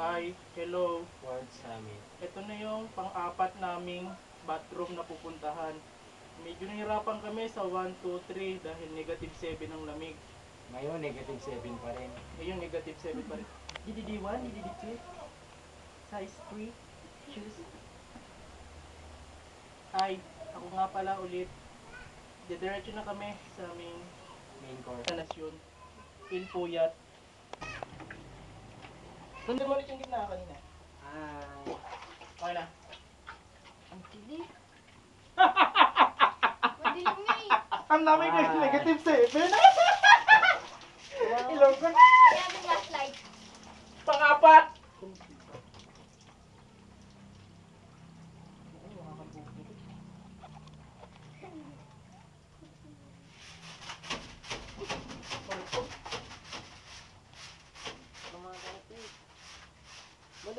Hi, hello. Ward Summit. Ito na yung pang-apat naming bathroom na pupuntahan. Medyo nahirapan kami sa 1, 2, 3 dahil negative 7 ang lamig. Ngayon, negative 7 pa rin. Ngayon, negative 7 pa rin. DDD1, DDD2, size 3, shoes. Hi, ako nga pala ulit. Didiretso na kami sa aming Main course. destinasyon. Ilpuyat. Sundan mo ulit yung gitna kanina. Hi. Okay na. Ang tili. Pwede lang nga eh. Ang dami ko yung negative 7. Ilong ko na. Kaya may flashlight. Pang-apat.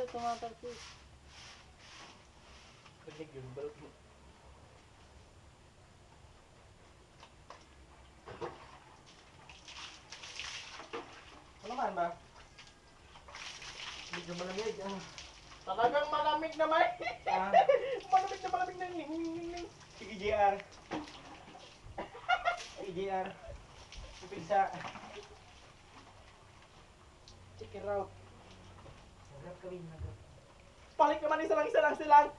Ba't tumatalpit? Rinig yun, balot mo. Ano man ba? Medyo malamig. Talagang malamig naman. Ah. malamig na ning. Sige, JR. Sige, JR. Pipigsa. Check it out. Harap kami. Harap. Balik naman isa lang silang.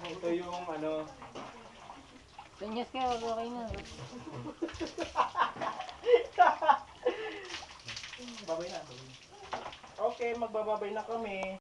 Ito yung ano. Tanyas ka, okay na. Babay na. Okay, magbababay na kami.